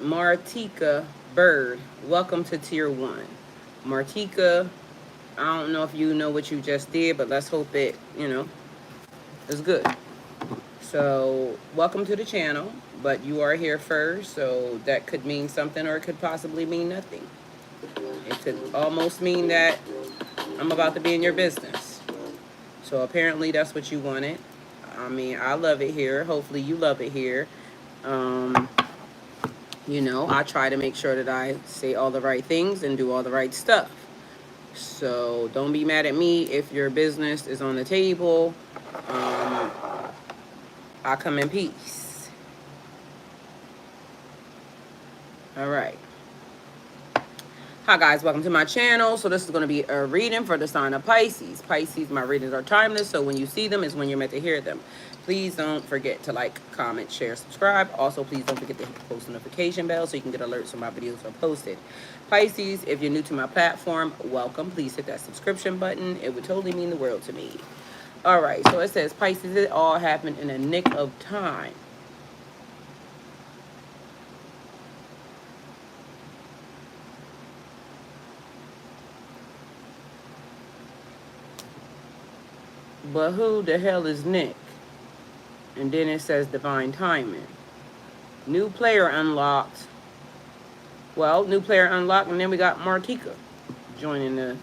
Martika Bird, welcome to Tier 1. Martika, I don't know if you know what you just did, but let's hope it, is good. So, welcome to the channel, but you are here first, so that could mean something or it could possibly mean nothing. It could almost mean that I'm about to be in your business. So, apparently, that's what you wanted. I mean, I love it here. Hopefully, you love it here. Um, I try to make sure that I say all the right things and do all the right stuff. So don't be mad at me if your business is on the table. Um, I come in peace. All right. Hi guys, welcome to my channel. So this is going to be a reading for the sign of Pisces. Pisces, my readings are timeless, so when you see them is when you're meant to hear them. Please don't forget to like, comment, share, subscribe. Also, please don't forget to hit the post notification bell so you can get alerts when my videos are posted. Pisces, if you're new to my platform, welcome. Please hit that subscription button. It would totally mean the world to me. All right, so it says, Pisces, it all happened in a nick of time. But who the hell is Nick? And then it says divine timing. New player unlocked. Well, new player unlocked, and then we got Martika joining the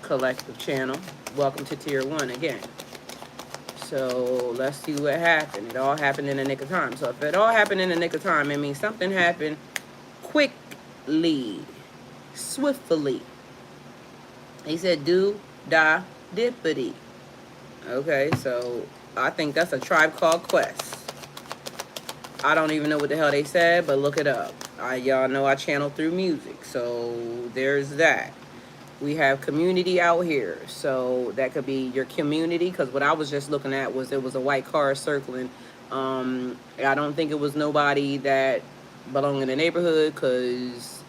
collective channel. Welcome to Tier 1 again. So let's see what happened. It all happened in the nick of time. So if it all happened in the nick of time, it means something happened quickly, swiftly. He said do, da, dippity. Okay, so I think that's a Tribe Called Quest. I don't even know what the hell they said, but look it up. Y'all know I channel through music, so there's that. We have community out here, so that could be your community, because what I was just looking at was it was a white car circling. I don't think it was nobody that belonged in the neighborhood, because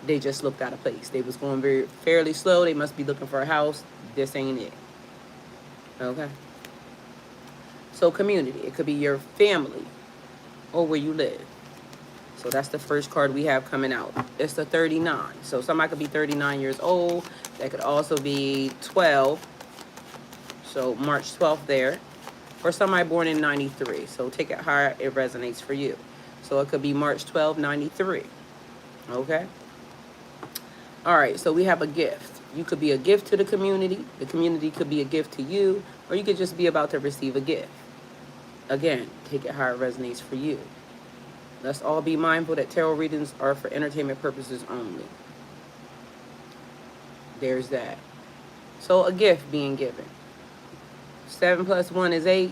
they just looked out of place. They was going fairly slow. They must be looking for a house. This ain't it. Okay. So community, it could be your family or where you live. So that's the first card we have coming out. It's the 39. So somebody could be 39 years old. That could also be 12. So March 12th there. Or somebody born in 93. So take it how it resonates for you. So it could be March 12, 93. Okay. All right. So we have a gift. You could be a gift to the community. The community could be a gift to you. Or you could just be about to receive a gift. Again, take it how it resonates for you. Let's all be mindful that tarot readings are for entertainment purposes only. There's that. So a gift being given. 7 plus 1 is 8.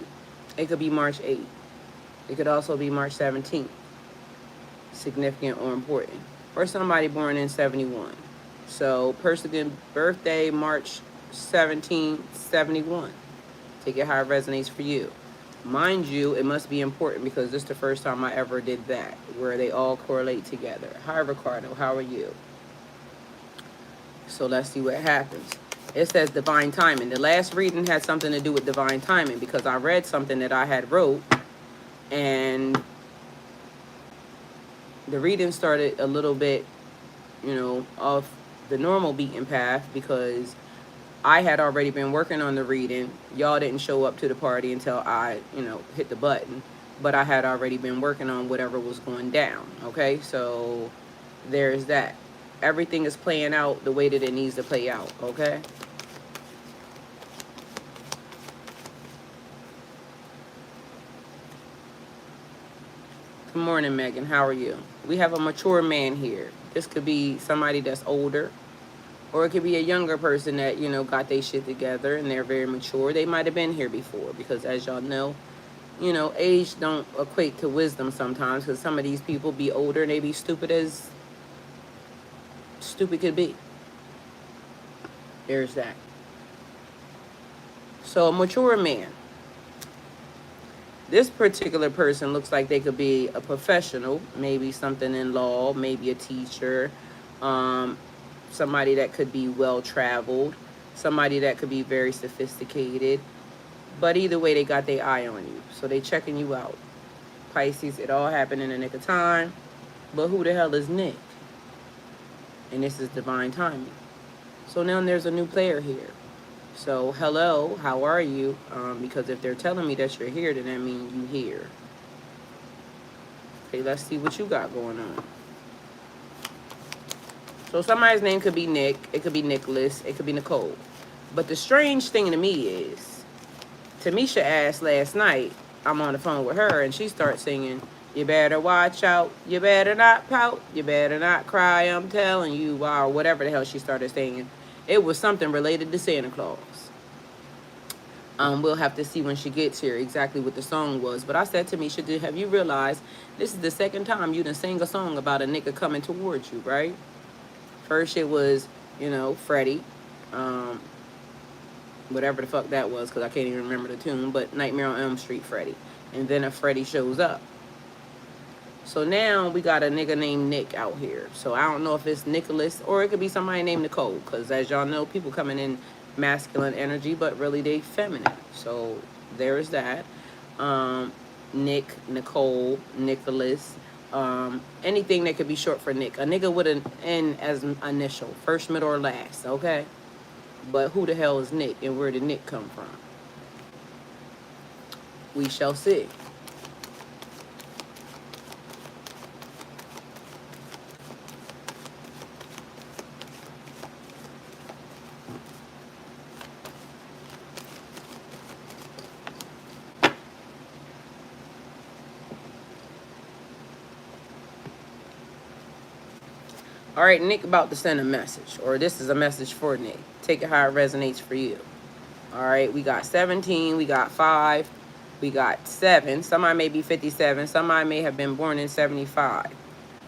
It could be March 8th. It could also be March 17th. Significant or important. Or somebody born in 71. So person birthday March 17, 71. Take it how it resonates for you. Mind you, it must be important because this is the first time I ever did that, where they all correlate together. Hi, Ricardo, how are you? So let's see what happens. It says divine timing. The last reading had something to do with divine timing because I read something that I had wrote, and the reading started a little bit, off the normal beaten path because I had already been working on the reading. Y'all didn't show up to the party until I, hit the button. But I had already been working on whatever was going down, okay? So there's that. Everything is playing out the way that it needs to play out, okay? Good morning, Megan. How are you? We have a mature man here. This could be somebody that's older. Or it could be a younger person that, got their shit together and they're very mature. They might have been here before because as y'all know, age don't equate to wisdom sometimes because some of these people be older and they be stupid as stupid could be. There's that. So a mature man. This particular person looks like they could be a professional, maybe something in law, maybe a teacher, somebody that could be well-traveled, somebody that could be very sophisticated. But either way, they got their eye on you. So they checking you out. Pisces, it all happened in the nick of time. But who the hell is Nick? And this is divine timing. So now there's a new player here. So hello, how are you? Because if they're telling me that you're here, then that means you here. Okay, let's see what you got going on. So somebody's name could be Nick, it could be Nicholas, it could be Nicole. But the strange thing to me is, Tamisha asked last night, I'm on the phone with her, and she starts singing, you better watch out, you better not pout, you better not cry, I'm telling you, or whatever the hell she started singing. It was something related to Santa Claus. We'll have to see when she gets here exactly what the song was. But I said to Misha, have you realized this is the second time you done sing a song about a nigga coming towards you, right? First it was, you know, Freddie. Whatever the fuck that was, because I can't even remember the tune. But Nightmare on Elm Street, Freddie. And then a Freddie shows up. So now we got a nigga named Nick out here. So I don't know if it's Nicholas or it could be somebody named Nicole. Because as y'all know, people coming in masculine energy, but really they feminine. So there's that. Nick, Nicole, Nicholas, anything that could be short for Nick. A nigga with an N as an initial, first, middle, or last, okay? But who the hell is Nick and where did Nick come from? We shall see. All right, Nick about to send a message, or this is a message for Nick. Take it how it resonates for you. All right, we got 17, we got 5, we got 7. Somebody may be 57, somebody may have been born in 75.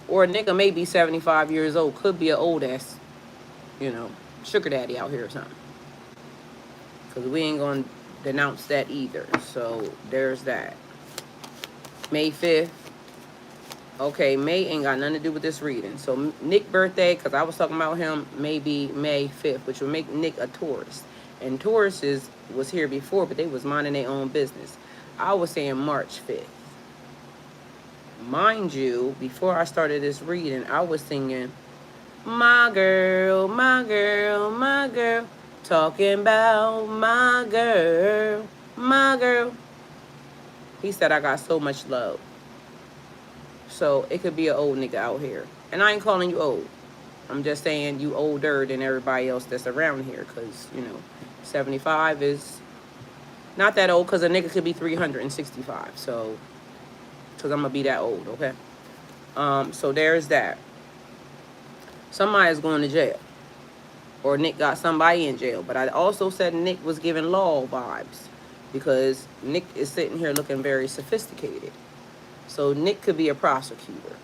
Or a nigga may be 75 years old, could be an old ass, you know, sugar daddy out here or something. Because we ain't going to denounce that either. So there's that. May 5th. Okay, May ain't got nothing to do with this reading. So Nick's birthday, because I was talking about him, may be May 5th, which would make Nick a Taurus. And Tauruses was here before, but they was minding their own business. I was saying March 5th. Mind you, before I started this reading, I was singing, my girl, my girl, my girl, talking about my girl, my girl. He said I got so much love. So it could be an old nigga out here. And I ain't calling you old. I'm just saying you older than everybody else that's around here. Because, you know, 75 is not that old. Because a nigga could be 365. So, because I'm going to be that old, okay? So there's that. Somebody's going to jail. Or Nick got somebody in jail. But I also said Nick was giving law vibes. Because Nick is sitting here looking very sophisticated. So Nick could be a prosecutor.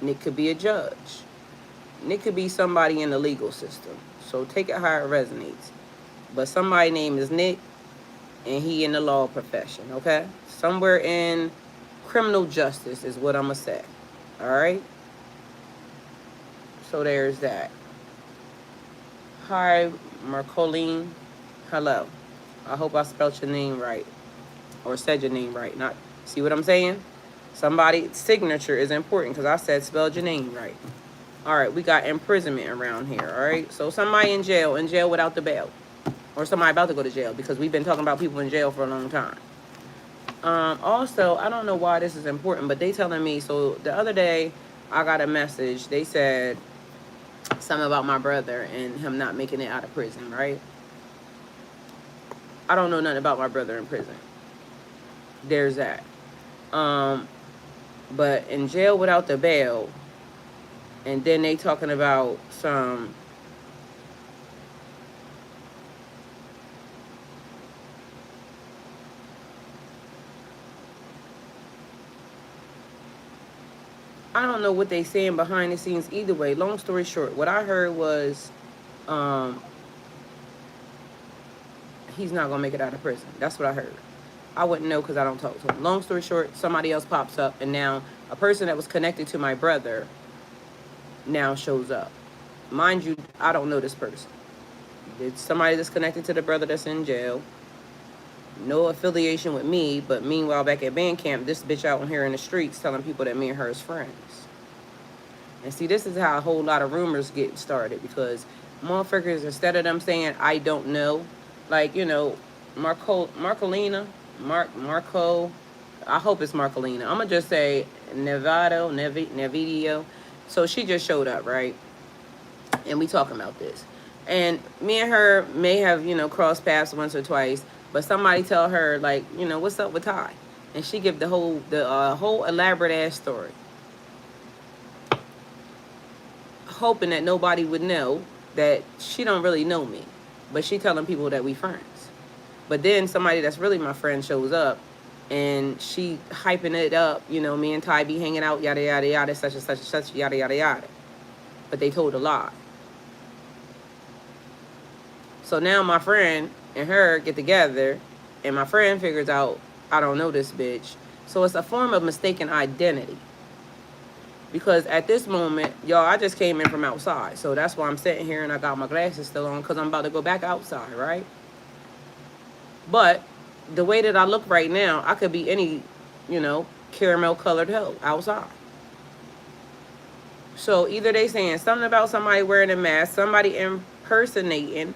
Nick could be a judge. Nick could be somebody in the legal system. So take it how it resonates. But somebody's name is Nick, and he in the law profession, okay? Somewhere in criminal justice is what I'm going to say. All right? So there's that. Hi, Marcoline. Hello. I hope I spelled your name right. Or said your name right. Not. See what I'm saying? Somebody's signature is important because I said spelled your name right. All right, we got imprisonment around here, all right? So somebody in jail without the bail. Or somebody about to go to jail because we've been talking about people in jail for a long time. Also, I don't know why this is important, but they telling me, so the other day I got a message. They said something about my brother and him not making it out of prison, right? I don't know nothing about my brother in prison. There's that. But in jail without the bail, and then they talking about some I don't know what they saying behind the scenes either way. Long story short, what I heard was he's not gonna make it out of prison. That's what I heard. I wouldn't know because I don't talk to him. Long story short, somebody else pops up, and now a person that was connected to my brother now shows up. Mind you, I don't know this person. It's somebody that's connected to the brother that's in jail. No affiliation with me, but meanwhile back at band camp, this bitch out here in the streets telling people that me and her is friends. And see, this is how a whole lot of rumors get started, because motherfuckers, instead of them saying, I don't know, like, you know, Marco, I hope it's Marcolina. I'm going to just say Nevidio. So she just showed up, right? And we talking about this. And me and her may have, you know, crossed paths once or twice, but somebody tell her, like, you know, what's up with Ty? And she give the whole elaborate ass story, hoping that nobody would know that she don't really know me, but she telling people that we friends. But then somebody that's really my friend shows up, and she hyping it up, you know, me and Ty be hanging out, yada, yada, yada, such and such and such, yada, yada, yada. But they told a lie. So now my friend and her get together, and my friend figures out, I don't know this bitch. So it's a form of mistaken identity. Because at this moment, y'all, I just came in from outside. So that's why I'm sitting here and I got my glasses still on, because I'm about to go back outside, right? But the way that I look right now, I could be any, you know, caramel colored hoe outside. So either they saying something about somebody wearing a mask, somebody impersonating,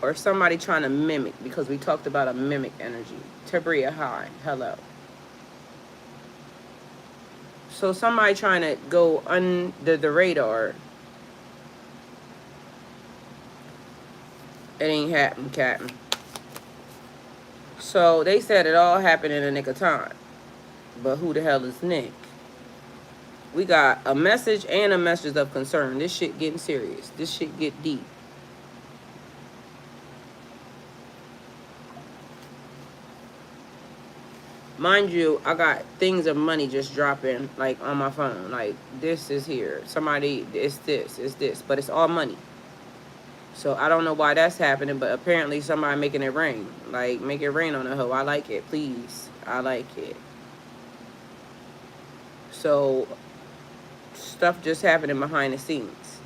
or somebody trying to mimic, because we talked about a mimic energy. Tabria, hi, hello. So somebody trying to go under the radar. It ain't happening, Captain. So they said it all happened in the nick of time. But who the hell is Nick? We got a message and a message of concern. This shit getting serious. This shit get deep. Mind you, I got things of money just dropping, like, on my phone. Like, this is here. Somebody, it's this. But it's all money. So I don't know why that's happening, but apparently somebody making it rain. Like, make it rain on a hoe. I like it, please. I like it. So stuff just happening behind the scenes.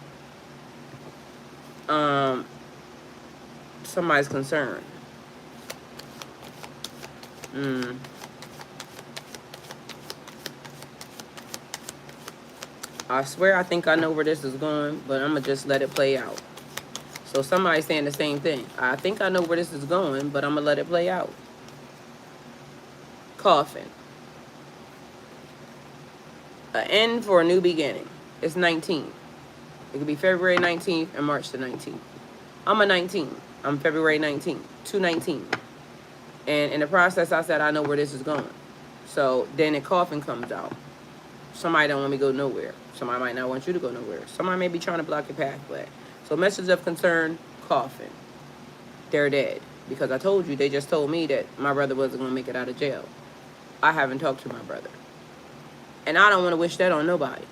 Somebody's concerned. I swear I think I know where this is going, but I'm going to just let it play out. So somebody's saying the same thing. I think I know where this is going, but I'm going to let it play out. Coffin. An end for a new beginning. It's 19. It could be February 19th and March the 19th. I'm a 19. I'm February 19th. 2/19. And in the process, I said I know where this is going. So then the coffin comes out. Somebody don't want me to go nowhere. Somebody might not want you to go nowhere. Somebody may be trying to block your pathway. So message of concern, coffin. They're dead. Because I told you, they just told me that my brother wasn't going to make it out of jail. I haven't talked to my brother. And I don't want to wish that on nobody.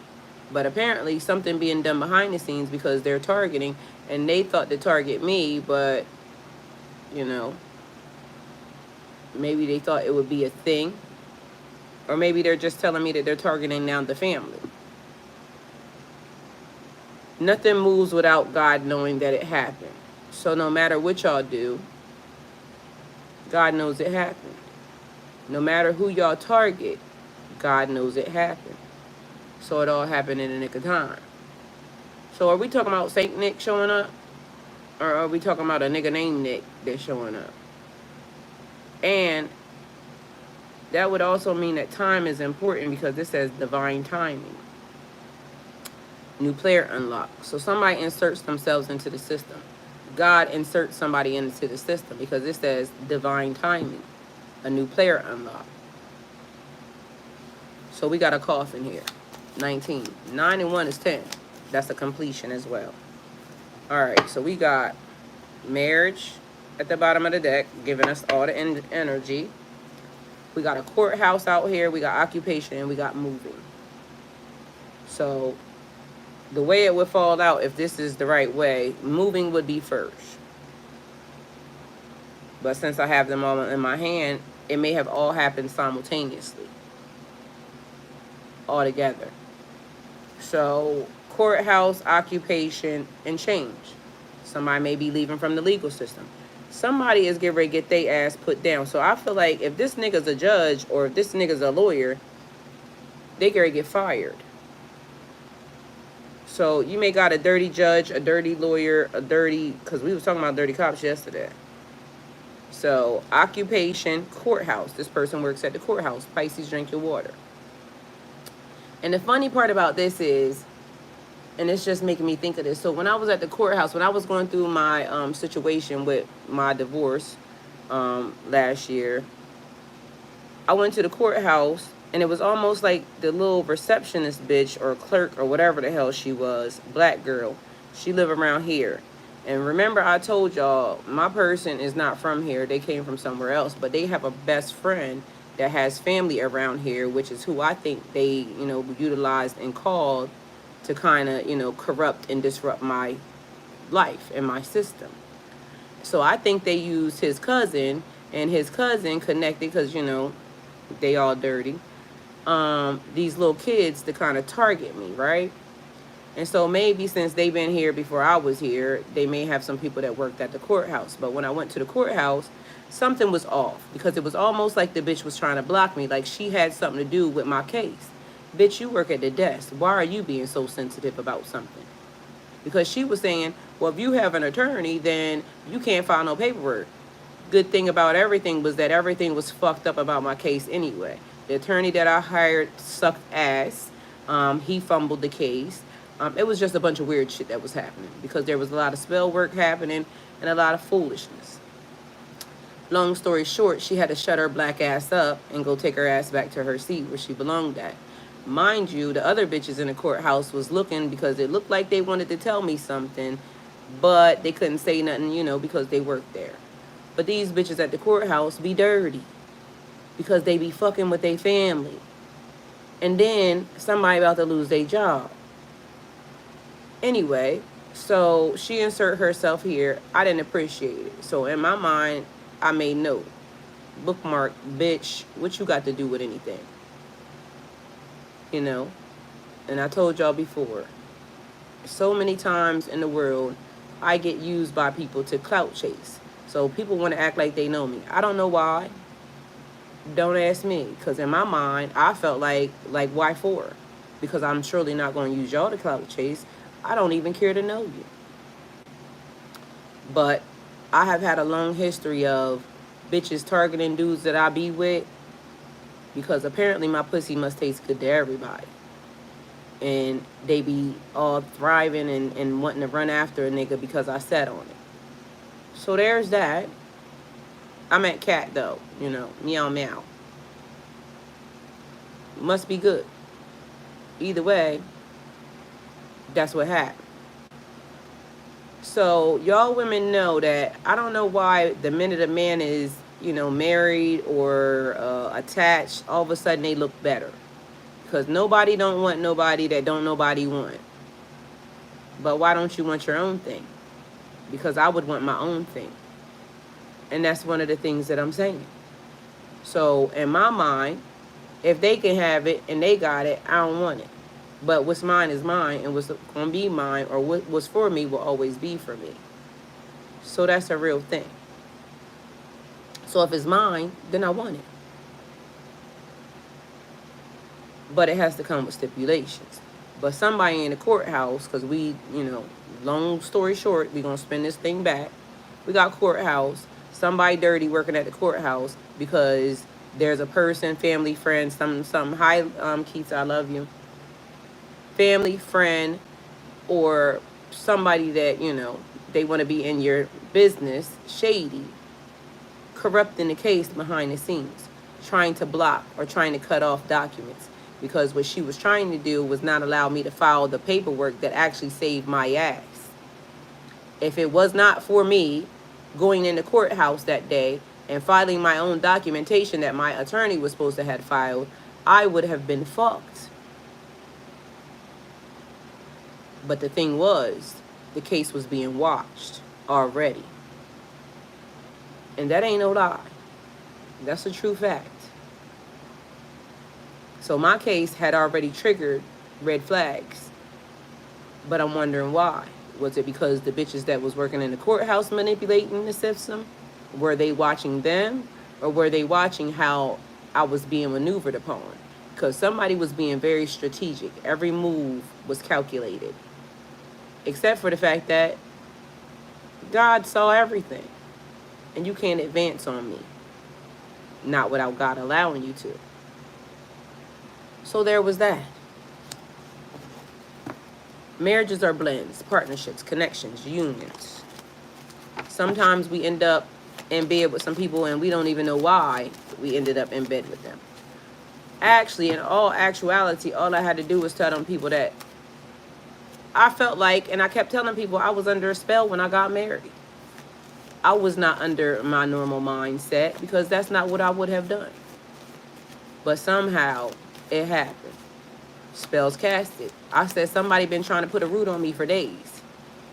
But apparently something being done behind the scenes, because they're targeting, and they thought to target me, but, you know, maybe they thought it would be a thing. Or maybe they're just telling me that they're targeting now the family. Nothing moves without God knowing that it happened. So no matter what y'all do, God knows it happened. No matter who y'all target, God knows it happened. So it all happened in the nick of time. So are we talking about Saint Nick showing up? Or are we talking about a nigga named Nick that's showing up? And that would also mean that time is important, because this says divine timing. New player unlock. So somebody inserts themselves into the system. God inserts somebody into the system, because it says divine timing. A new player unlock. So we got a coffin here. 19. 9 and 1 is 10. That's a completion as well. Alright, so we got marriage at the bottom of the deck, giving us all the energy. We got a courthouse out here. We got occupation, and we got moving. So the way it would fall out, if this is the right way, moving would be first. But since I have them all in my hand, it may have all happened simultaneously. All together. So courthouse, occupation, and change. Somebody may be leaving from the legal system. somebody is getting ready to get their ass put down. So I feel like if this nigga's a judge or if this nigga's a lawyer, they get ready to get fired. So you may got a dirty judge, a dirty lawyer, a dirty, because we was talking about dirty cops yesterday. So occupation, courthouse. This person works at the courthouse. Pisces, drink your water. And the funny part about this is, and it's just making me think of this. So when I was at the courthouse, when I was going through my situation with my divorce last year, I went to the courthouse, and it was almost like the little receptionist bitch or clerk or whatever the hell she was, black girl. She lived around here. And remember I told y'all, my person is not from here. They came from somewhere else, but they have a best friend that has family around here, which is who I think they, you know, utilized and called to kind of, you know, corrupt and disrupt my life and my system. So I think they used his cousin, and his cousin connected, because, you know, they all dirty, these little kids to kind of target me, right? And so maybe since they've been here before I was here, they may have some people that worked at the courthouse. But when I went to the courthouse, something was off, because it was almost like the bitch was trying to block me, like she had something to do with my case. Bitch, you work at the desk. Why are you being so sensitive about something? Because she was saying, well, if you have an attorney, then you can't file no paperwork. Good thing about everything was that everything was fucked up about my case anyway. The attorney that I hired sucked ass. He fumbled the case. It was just a bunch of weird shit that was happening, because there was a lot of spell work happening and a lot of foolishness. Long story short, she had to shut her black ass up and go take her ass back to her seat where she belonged at. Mind you, the other bitches in the courthouse was looking, because it looked like they wanted to tell me something, but they couldn't say nothing, you know, because they worked there. But these bitches at the courthouse be dirty, because they be fucking with their family. And then somebody about to lose their job. Anyway, so she insert herself here. I didn't appreciate it. So in my mind, I made note. Bookmark, bitch, what you got to do with anything? You know? And I told y'all before, so many times in the world, I get used by people to clout chase. So people want to act like they know me. I don't know why. Don't ask me. Because in my mind, I felt like why for? Because I'm surely not going to use y'all to clout chase. I don't even care to know you. But I have had a long history of bitches targeting dudes that I be with, because apparently my pussy must taste good to everybody. And they be all thriving and wanting to run after a nigga because I sat on it. So there's that. I'm at cat though, you know, meow meow. Must be good. Either way, that's what happened. So y'all women know that I don't know why the minute a man is, you know, married or attached, all of a sudden they look better. Because nobody don't want nobody that don't nobody want. But why don't you want your own thing? Because I would want my own thing. And that's one of the things that I'm saying. So in my mind, if they can have it and they got it, I don't want it. But what's mine is mine, and what's going to be mine, or what's for me, will always be for me. So that's a real thing. So if it's mine, then I want it. But it has to come with stipulations. But somebody in the courthouse, because we, you know, long story short, we're going to spin this thing back. We got courthouse, somebody dirty working at the courthouse because there's a person, family, friend, something. Hi, Keith, I love you. Family, friend, or somebody that, you know, they want to be in your business, shady, corrupting the case behind the scenes, trying to block or trying to cut off documents. Because what she was trying to do was not allow me to file the paperwork that actually saved my ass. If it was not for me going in the courthouse that day and filing my own documentation that my attorney was supposed to have filed, I would have been fucked. But the thing was, the case was being watched already. And that ain't no lie. That's a true fact. So my case had already triggered red flags. But I'm wondering why. Was it because the bitches that was working in the courthouse manipulating the system? Were they watching them, or were they watching how I was being maneuvered upon? Because somebody was being very strategic. Every move was calculated. Except for the fact that God saw everything. And you can't advance on me. Not without God allowing you to. So there was that. Marriages are blends, partnerships, connections, unions. Sometimes we end up in bed with some people and we don't even know why we ended up in bed with them. Actually, in all actuality, all I had to do was tell them people that I felt like, and I kept telling people I was under a spell when I got married. I was not under my normal mindset because that's not what I would have done. But somehow it happened. Spells casted. I said somebody been trying to put a root on me for days.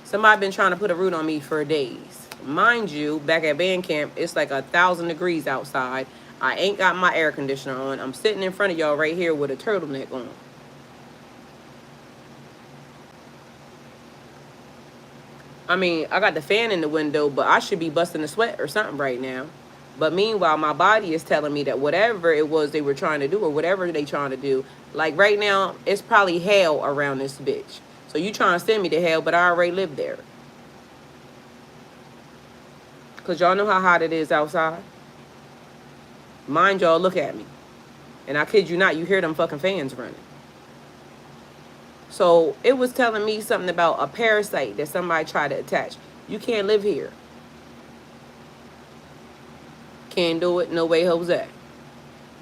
Somebody been trying to put a root on me for days. Mind you, back at band camp, it's like 1,000 degrees outside. I ain't got my air conditioner on. I'm sitting in front of y'all right here with a turtleneck on. I mean, I got the fan in the window, but I should be busting a sweat or something right now. But meanwhile, my body is telling me that whatever it was they were trying to do or whatever they trying to do, like right now, it's probably hell around this bitch. So you trying to send me to hell, but I already live there. Because y'all know how hot it is outside. Mind y'all, look at me. And I kid you not, you hear them fucking fans running. So it was telling me something about a parasite that somebody tried to attach. You can't live here. Can't do it, no way, Jose.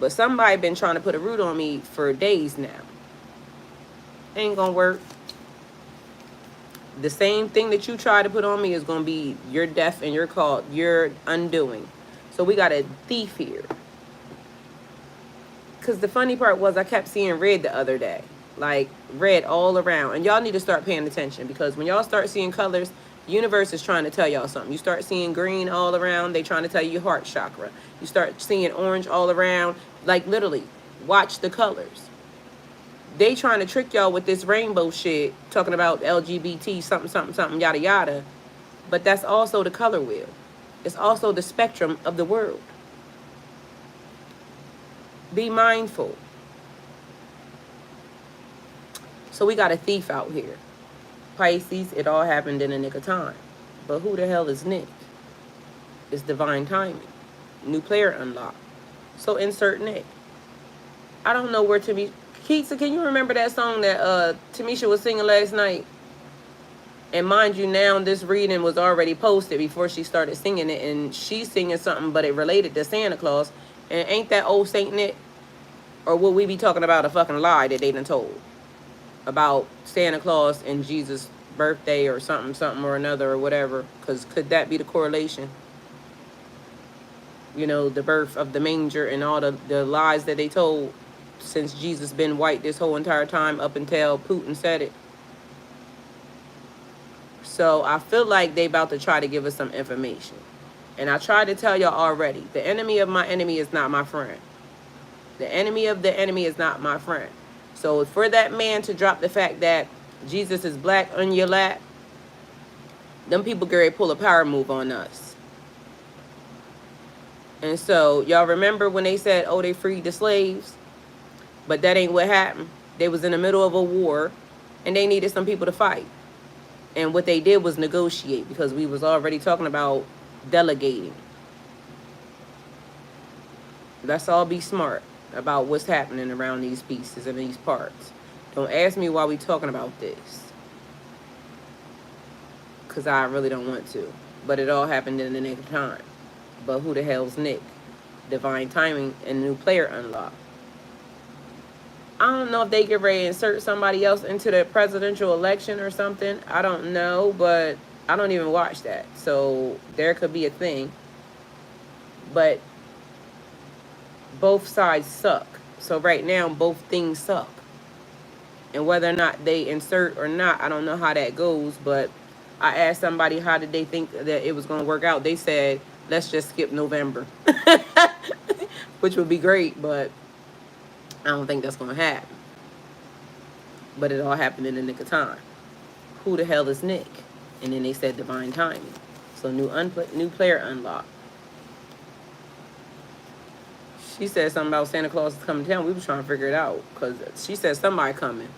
But somebody been trying to put a root on me for days now. Ain't gonna work. The same thing that you try to put on me is gonna be your death and your undoing. So we got a thief here. Because the funny part was I kept seeing red the other day. Like red all around. And y'all need to start paying attention. Because when y'all start seeing colors, the universe is trying to tell y'all something. You start seeing green all around, they trying to tell you your heart chakra. You start seeing orange all around. Like literally, watch the colors. They trying to trick y'all with this rainbow shit. Talking about LGBT, something, something, something, yada, yada. But that's also the color wheel. It's also the spectrum of the world. Be mindful. So we got a thief out here. Pisces, it all happened in a nick of time. But who the hell is Nick? It's divine timing. New player unlocked. So insert Nick. I don't know where Tamisha... Keitsa, can you remember that song that Tamisha was singing last night? And mind you, now this reading was already posted before she started singing it. And she's singing something, but it related to Santa Claus. And ain't that old Saint Nick? Or will we be talking about a fucking lie that they done told? About Santa Claus and Jesus' birthday or something, something or another or whatever. Because could that be the correlation? You know, the birth of the manger and all the lies that they told since Jesus been white this whole entire time up until Putin said it. So I feel like they about to try to give us some information. And I tried to tell y'all already, the enemy of my enemy is not my friend. The enemy of the enemy is not my friend. So for that man to drop the fact that Jesus is black on your lap, them people gonna pull a power move on us. And so y'all remember when they said, oh, they freed the slaves? But that ain't what happened. They was in the middle of a war and they needed some people to fight. And what they did was negotiate because we was already talking about delegating. Let's all be smart about what's happening around these pieces and these parts. Don't ask me why we talking about this. Because I really don't want to. But it all happened in the nick of time. But who the hell's Nick? Divine timing and new player unlocked. I don't know if they get ready to insert somebody else into the presidential election or something. I don't know, but I don't even watch that. So there could be a thing. But both sides suck. So right now, both things suck. And whether or not they insert or not, I don't know how that goes. But I asked somebody how did they think that it was going to work out. They said, let's just skip November. Which would be great, but I don't think that's going to happen. But it all happened in the nick of time. Who the hell is Nick? And then they said divine timing. So new player unlocked. She said something about Santa Claus is coming to town. We was trying to figure it out because she said somebody coming.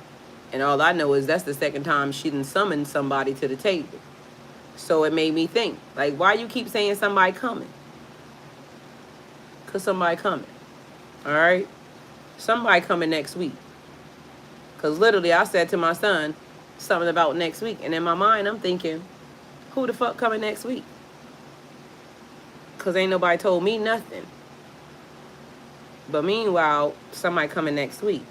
And all I know is that's the second time she done summoned somebody to the table. So it made me think, like, why you keep saying somebody coming? Because somebody coming. All right? Somebody coming next week. Because literally I said to my son something about next week. And in my mind, I'm thinking, who the fuck coming next week? Because ain't nobody told me nothing. But meanwhile, somebody coming next week.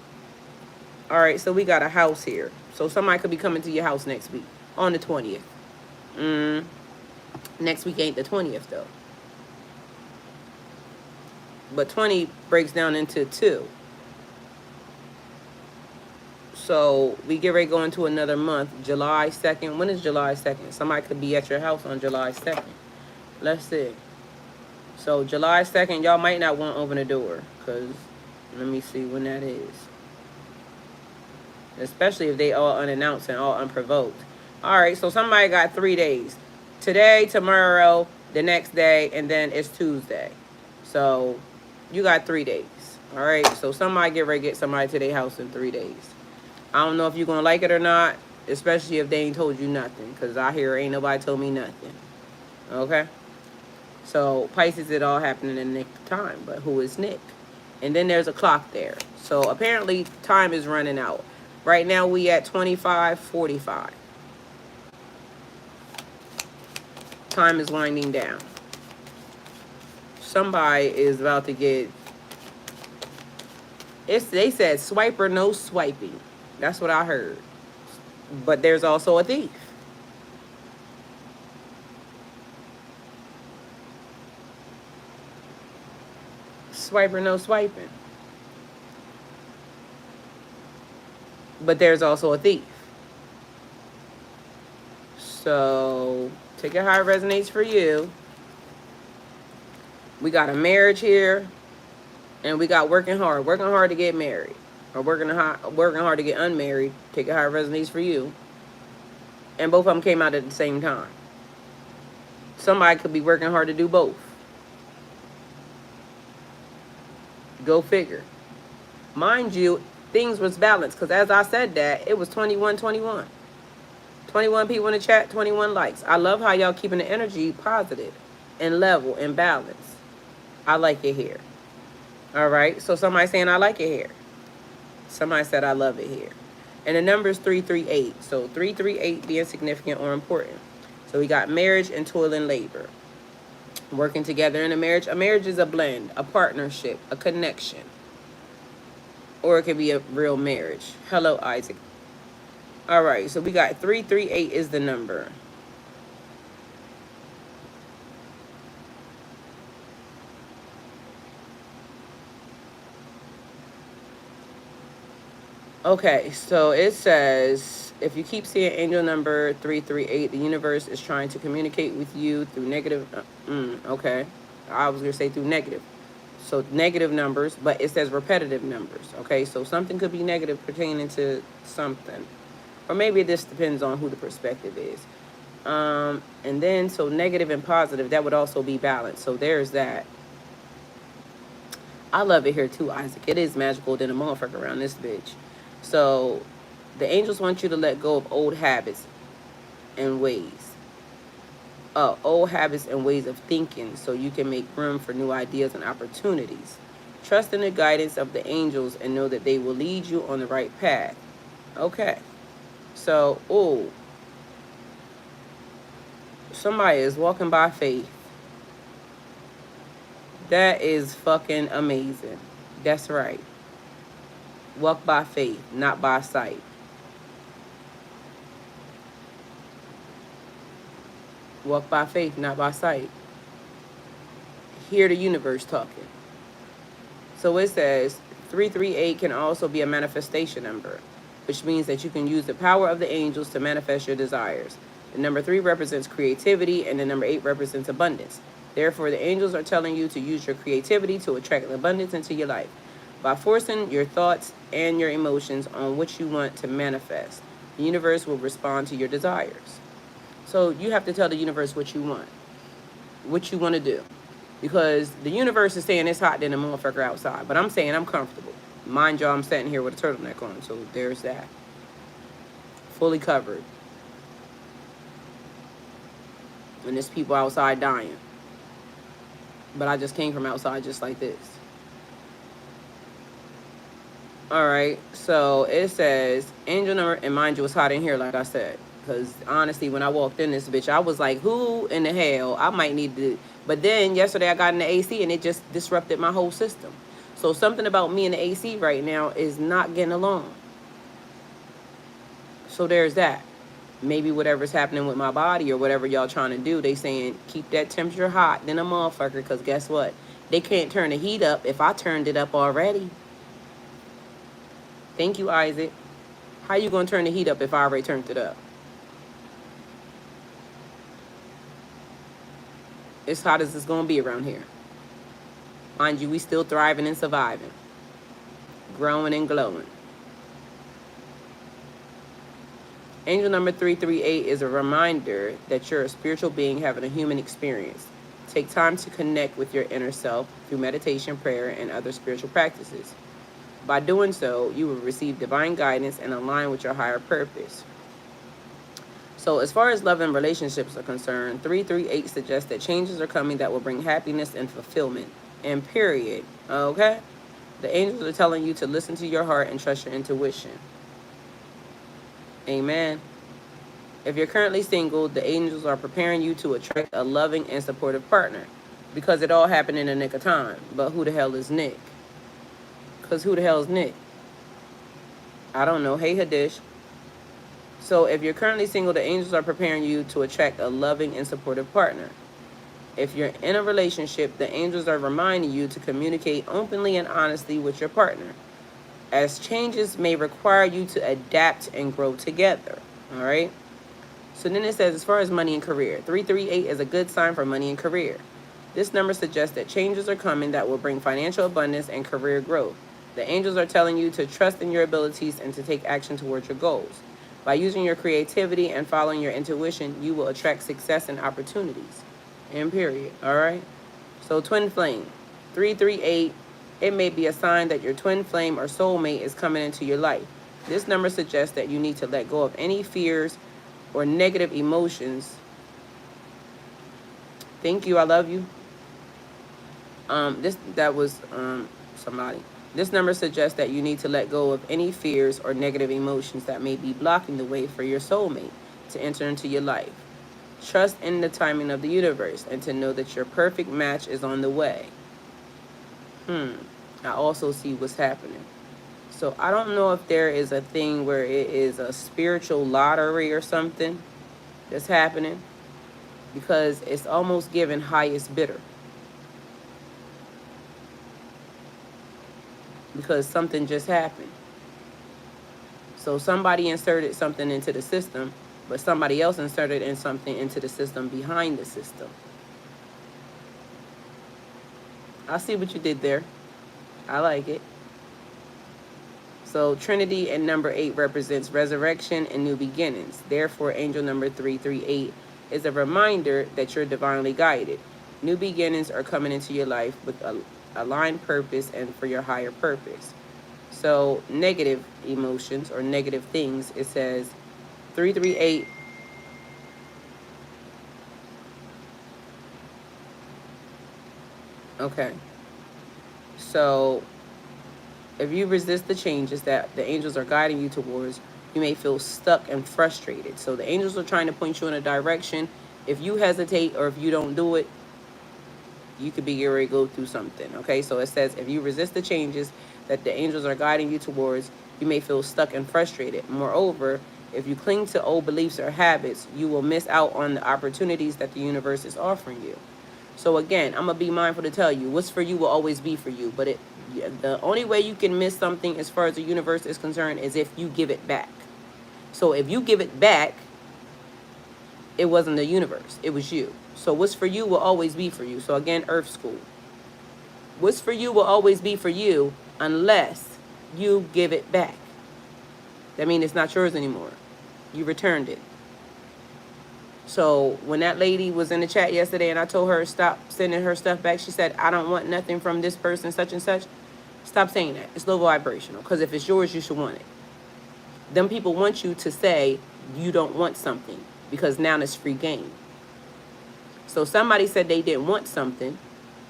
All right, so we got a house here. So somebody could be coming to your house next week on the 20th. Next week ain't the 20th, though. But 20 breaks down into 2. So we get ready to go into another month, July 2nd. When is July 2nd? Somebody could be at your house on July 2nd. Let's see. So July 2nd, y'all might not want to open the door. Because let me see when that is. Especially if they all unannounced and all unprovoked. All right, so somebody got 3 days. Today, tomorrow, the next day, and then it's Tuesday. So you got 3 days. All right, so somebody get ready to get somebody to their house in 3 days. I don't know if you're going to like it or not, especially if they ain't told you nothing, because I hear ain't nobody told me nothing. Okay? So Pisces, it all happened in the nick of time, but who is Nick? And then there's a clock there. So apparently time is running out. Right now we at 25:45. Time is winding down. Somebody is about to get... They said swiper, no swiping. That's what I heard. But there's also a thief. Swiper, no swiping. But there's also a thief. So take it how it resonates for you. We got a marriage here. And we got working hard. Working hard to get married. Or working hard to get unmarried. Take it how it resonates for you. And both of them came out at the same time. Somebody could be working hard to do both. Go figure. Mind you, things was balanced. Because as I said that, it was 21-21. 21 people in the chat, 21 likes. I love how y'all keeping the energy positive and level and balanced. I like it here. All right. So somebody saying I like it here. Somebody said I love it here. And the number is 338. So 338 being significant or important. So we got marriage and toil and labor. Working together in a marriage. A marriage is a blend, a partnership, a connection. Or it could be a real marriage. Hello, Isaac. All right. So we got 338 is the number. Okay, so it says, if you keep seeing angel number 338, the universe is trying to communicate with you through negative, okay. I was going to say through negative. So negative numbers, but it says repetitive numbers, okay? So something could be negative pertaining to something. Or maybe this depends on who the perspective is. And then, so negative and positive, that would also be balanced. So there's that. I love it here too, Isaac. It is magical than a motherfucker around this bitch. So the angels want you to let go of old habits and ways. Old habits and ways of thinking so you can make room for new ideas and opportunities. Trust in the guidance of the angels and know that they will lead you on the right path. Okay. So, somebody is walking by faith. That is fucking amazing. That's right. Walk by faith, not by sight. Walk by faith, not by sight. Hear the universe talking. So it says 338 can also be a manifestation number, which means that you can use the power of the angels to manifest your desires. The number 3 represents creativity, and the number 8 represents abundance. Therefore, the angels are telling you to use your creativity to attract abundance into your life. By forcing your thoughts and your emotions on what you want to manifest, the universe will respond to your desires. So you have to tell the universe what you want to do. Because the universe is saying it's hot than a motherfucker outside. But I'm saying I'm comfortable. Mind y'all, I'm sitting here with a turtleneck on. So there's that. Fully covered. And there's people outside dying. But I just came from outside just like this. Alright, so it says, angel number, and mind you, it's hot in here, like I said. Because honestly, when I walked in this bitch, I was like, who in the hell? I might need to. But then yesterday I got in the AC and it just disrupted my whole system. So something about me and the AC right now is not getting along. So there's that. Maybe whatever's happening with my body or whatever y'all trying to do, they saying keep that temperature hot than a motherfucker. Because guess what? They can't turn the heat up if I turned it up already. Thank you, Isaac. How you gonna turn the heat up if I already turned it up? It's hot as it's gonna be around here. Mind you, we still thriving and surviving. Growing and glowing. Angel number 338 is a reminder that you're a spiritual being having a human experience. Take time to connect with your inner self through meditation, prayer, and other spiritual practices. By doing so, you will receive divine guidance and align with your higher purpose. So as far as love and relationships are concerned, 338 suggests that changes are coming that will bring happiness and fulfillment. And period. Okay? The angels are telling you to listen to your heart and trust your intuition. Amen. If you're currently single, the angels are preparing you to attract a loving and supportive partner. Because it all happened in the nick of time. But who the hell is Nick? Because who the hell is Nick? I don't know. Hey, Hadish. So if you're currently single, the angels are preparing you to attract a loving and supportive partner. If you're in a relationship, the angels are reminding you to communicate openly and honestly with your partner, as changes may require you to adapt and grow together. All right? So then it says, as far as money and career, 338 is a good sign for money and career. This number suggests that changes are coming that will bring financial abundance and career growth. The angels are telling you to trust in your abilities and to take action towards your goals. By using your creativity and following your intuition, you will attract success and opportunities. And period. All right? So twin flame, 338, it may be a sign that your twin flame or soulmate is coming into your life. This number suggests that you need to let go of any fears or negative emotions. Thank you. I love you. Somebody. This number suggests that you need to let go of any fears or negative emotions that may be blocking the way for your soulmate to enter into your life. Trust in the timing of the universe and to know that your perfect match is on the way. I also see what's happening. So I don't know if there is a thing where it is a spiritual lottery or something that's happening, because it's almost giving highest bidder. Because something just happened. So somebody inserted something into the system, but somebody else inserted in something into the system behind the system. I see what you did there. I like it. So Trinity and number 8 represents resurrection and new beginnings. Therefore, angel number 338 is a reminder that you're divinely guided. New beginnings are coming into your life with a aligned purpose and for your higher purpose. So negative emotions or negative things, it says 338. Okay. So if you resist the changes that the angels are guiding you towards, you may feel stuck and frustrated. So the angels are trying to point you in a direction. If you hesitate or if you don't do it, you could be getting ready to go through something. Okay, so it says if you resist the changes that the angels are guiding you towards, you may feel stuck and frustrated. Moreover, if you cling to old beliefs or habits, you will miss out on the opportunities that the universe is offering you. So again, I'm going to be mindful to tell you, what's for you will always be for you. But the only way you can miss something as far as the universe is concerned is if you give it back. So if you give it back, it wasn't the universe, it was you. So what's for you will always be for you. So again, Earth School. What's for you will always be for you unless you give it back. That means it's not yours anymore. You returned it. So when that lady was in the chat yesterday and I told her stop sending her stuff back, she said, I don't want nothing from this person, such and such. Stop saying that. It's low vibrational. Because if it's yours, you should want it. Them people want you to say you don't want something because now it's free game. So somebody said they didn't want something.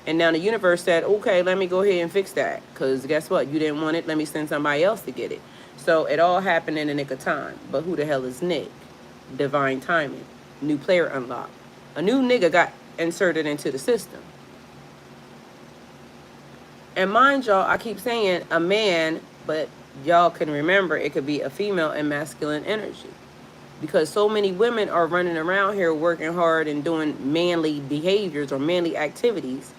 And now the universe said, okay, let me go ahead and fix that. Because guess what? You didn't want it. Let me send somebody else to get it. So it all happened in the nick of time. But who the hell is Nick? Divine timing. New player unlocked. A new nigga got inserted into the system. And mind y'all, I keep saying a man, but y'all can remember it could be a female and masculine energy. Because so many women are running around here working hard and doing manly behaviors or manly activities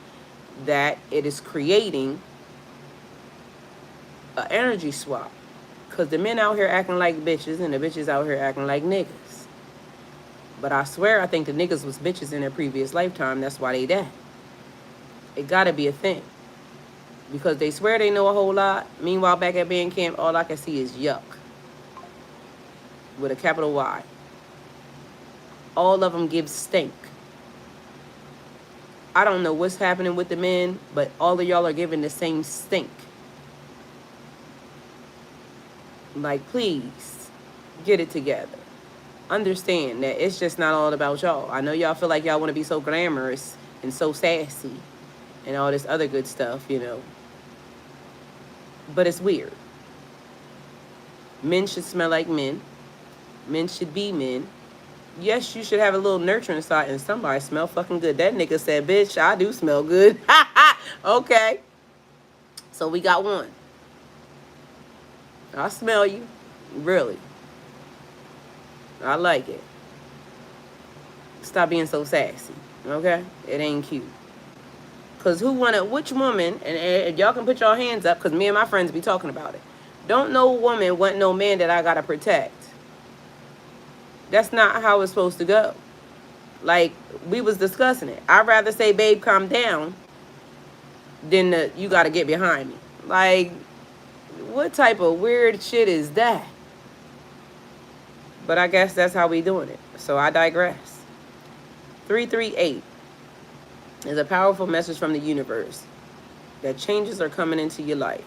that it is creating an energy swap. Because the men out here acting like bitches and the bitches out here acting like niggas. But I swear I think the niggas was bitches in their previous lifetime. That's why they dead. It gotta be a thing. Because they swear they know a whole lot. Meanwhile, back at band camp, all I can see is yuck. With a capital Y. All of them give stink. I don't know what's happening with the men, but all of y'all are giving the same stink. Like, please, get it together. Understand that it's just not all about y'all. I know y'all feel like y'all want to be so glamorous and so sassy and all this other good stuff, you know. But it's weird. Men should smell like men. Men should be men. Yes, you should have a little nurturing side, and somebody smell fucking good. That nigga said, bitch, I do smell good. Okay. So we got one. I smell you. Really. I like it. Stop being so sassy. Okay? It ain't cute. Because which woman, and y'all can put your hands up, because me and my friends be talking about it. Don't no woman want no man that I gotta protect. That's not how it's supposed to go. Like, we was discussing it. I'd rather say, babe, calm down, than you gotta get behind me. Like, what type of weird shit is that? But I guess that's how we doing it. So I digress. 338 is a powerful message from the universe that changes are coming into your life.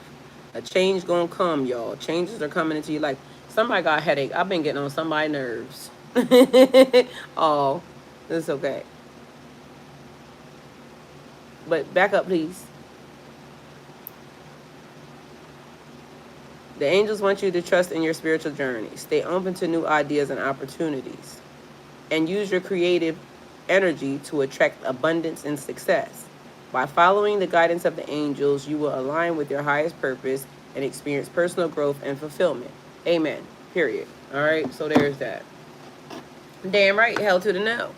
A change gonna come, y'all. Changes are coming into your life. Somebody got a headache. I've been getting on somebody's nerves. Oh, it's okay. But back up, please. The angels want you to trust in your spiritual journey. Stay open to new ideas and opportunities. And use your creative energy to attract abundance and success. By following the guidance of the angels, you will align with your highest purpose and experience personal growth and fulfillment. Amen. Period. All right, so there's that. Damn right, hell to the no.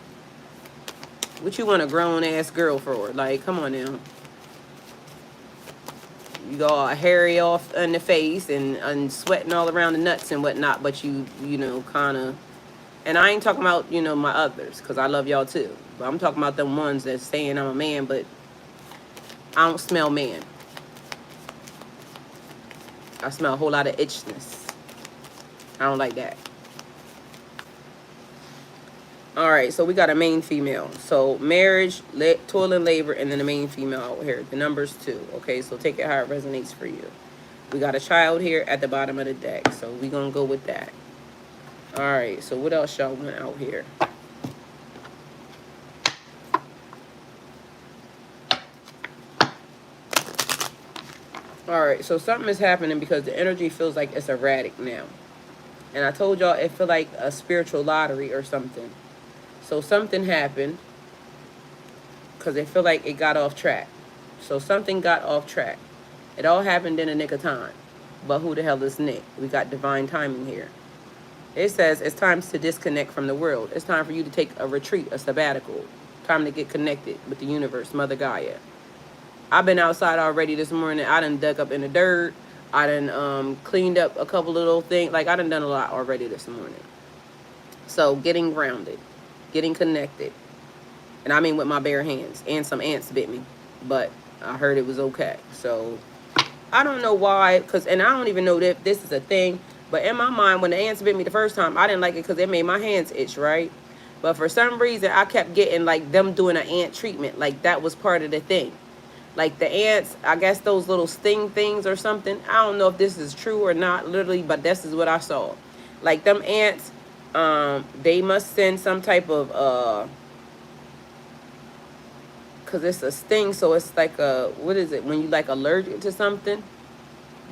What you want a grown-ass girl for? Like, come on now. You go all hairy off in the face and sweating all around the nuts and whatnot, but you know, kind of... And I ain't talking about, you know, my others, because I love y'all too. But I'm talking about them ones that's saying I'm a man, but I don't smell man. I smell a whole lot of itchness. I don't like that. All right, so we got a main female. So marriage, toil and labor, and then the main female out here. The number's 2. Okay, so take it how it resonates for you. We got a child here at the bottom of the deck, so we're going to go with that. All right, so what else y'all want out here? All right, so something is happening because the energy feels like it's erratic now. And I told y'all it feel like a spiritual lottery or something. So something happened because they feel like it got off track. So something got off track. It all happened in a nick of time. But who the hell is Nick? We got divine timing here. It says it's time to disconnect from the world. It's time for you to take a retreat, a sabbatical. Time to get connected with the universe, Mother Gaia. I've been outside already this morning. I done dug up in the dirt. I done cleaned up a couple little things. Like, I done a lot already this morning. So getting grounded. Getting connected. And I mean with my bare hands. And some ants bit me. But I heard it was okay. So I don't know why. And I don't even know that this is a thing. But in my mind, when the ants bit me the first time, I didn't like it because it made my hands itch, right? But for some reason, I kept getting like them doing an ant treatment. Like that was part of the thing. Like the ants, I guess those little sting things or something. I don't know if this is true or not, literally, but this is what I saw. Like them ants, they must send some type of because it's a sting, so it's like a, what is it, when you like allergic to something?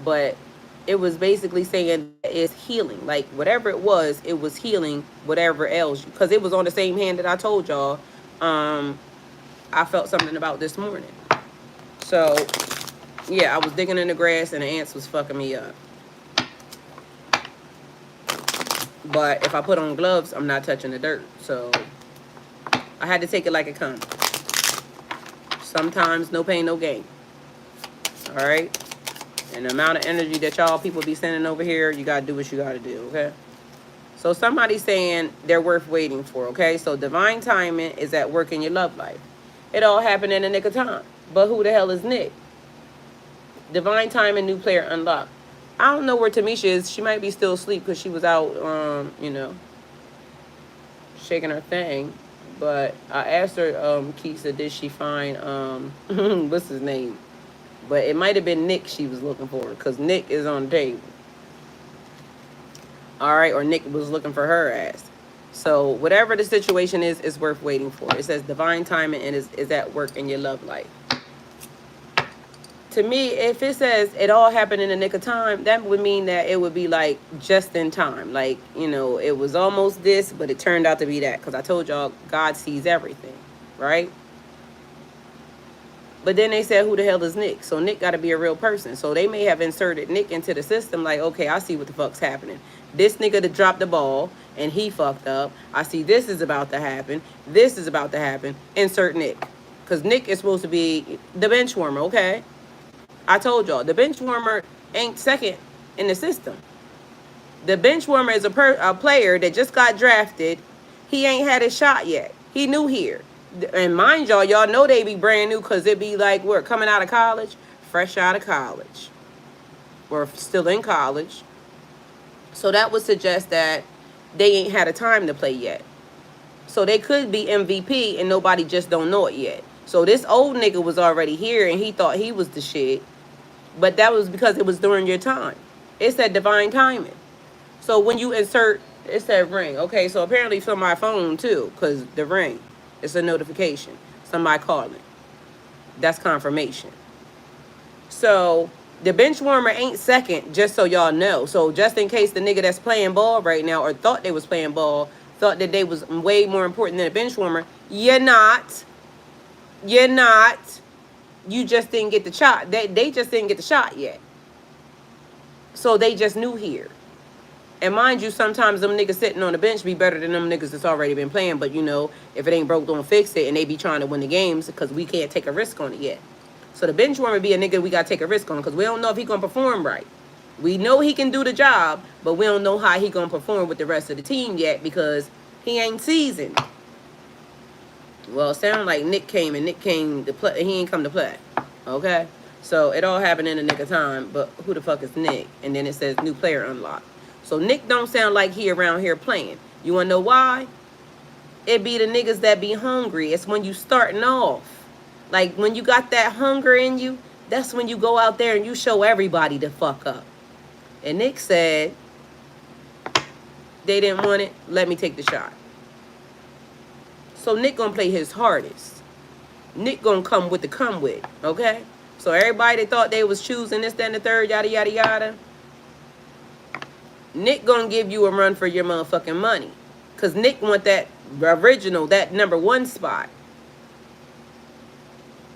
But it was basically saying it's healing. Like whatever it was healing whatever ails you. Because it was on the same hand that I told y'all I felt something about this morning. So yeah, I was digging in the grass and the ants was fucking me up. But if I put on gloves, I'm not touching the dirt. So I had to take it like it comes. Sometimes no pain, no gain. All right? And the amount of energy that y'all people be sending over here, you got to do what you got to do, okay? So somebody's saying they're worth waiting for, okay? So divine timing is at work in your love life. It all happened in the nick of time. But who the hell is Nick? Divine timing, new player unlocked. I don't know where Tamisha is. She might be still asleep because she was out, you know, shaking her thing. But I asked her, Keisha, did she find, what's his name? But it might have been Nick she was looking for because Nick is on the table. All right, or Nick was looking for her ass. So whatever the situation is worth waiting for. It says divine timing and is at work in your love life. To me, if it says it all happened in the nick of time, that would mean that it would be like just in time. Like, you know, it was almost this, but it turned out to be that. Because I told y'all, God sees everything, right? But then they said, who the hell is Nick? So Nick got to be a real person. So they may have inserted Nick into the system like, okay, I see what the fuck's happening. This nigga that dropped the ball and he fucked up. I see this is about to happen. This is about to happen. Insert Nick. Because Nick is supposed to be the bench warmer, okay? I told y'all, the bench warmer ain't second in the system. The bench warmer is a player that just got drafted. He ain't had his shot yet. He new here. And mind y'all, y'all know they be brand new because it be like, we're coming out of college, fresh out of college. Or still in college. So that would suggest that they ain't had a time to play yet. So they could be MVP and nobody just don't know it yet. So this old nigga was already here and he thought he was the shit. But that was because it was during your time. It said divine timing. So when you insert, it said ring. Okay, so apparently from my phone too, because the ring, it's a notification. Somebody calling. That's confirmation. So the bench warmer ain't second, just so y'all know. So just in case the nigga that's playing ball right now or thought they was playing ball, thought that they was way more important than a bench warmer, you're not. You're not. You just didn't get the shot. They just didn't get the shot yet. So they just new here. And mind you, sometimes them niggas sitting on the bench be better than them niggas that's already been playing. But you know, if it ain't broke, don't fix it. And they be trying to win the games because we can't take a risk on it yet. So the bench warmer be a nigga we got to take a risk on because we don't know if he going to perform right. We know he can do the job, but we don't know how he going to perform with the rest of the team yet because he ain't seasoned. Well, it sounded like Nick came to play. He ain't come to play. Okay? So it all happened in the nick of time, but who the fuck is Nick? And then it says new player unlocked. So Nick don't sound like he around here playing. You want to know why? It be the niggas that be hungry. It's when you starting off. Like when you got that hunger in you, that's when you go out there and you show everybody the fuck up. And Nick said, they didn't want it. Let me take the shot. So Nick gonna play his hardest. Nick gonna come with the come with, okay? So everybody that thought they was choosing this, that, and the third, yada, yada, yada. Nick gonna give you a run for your motherfucking money. Because Nick want that original, that number one spot.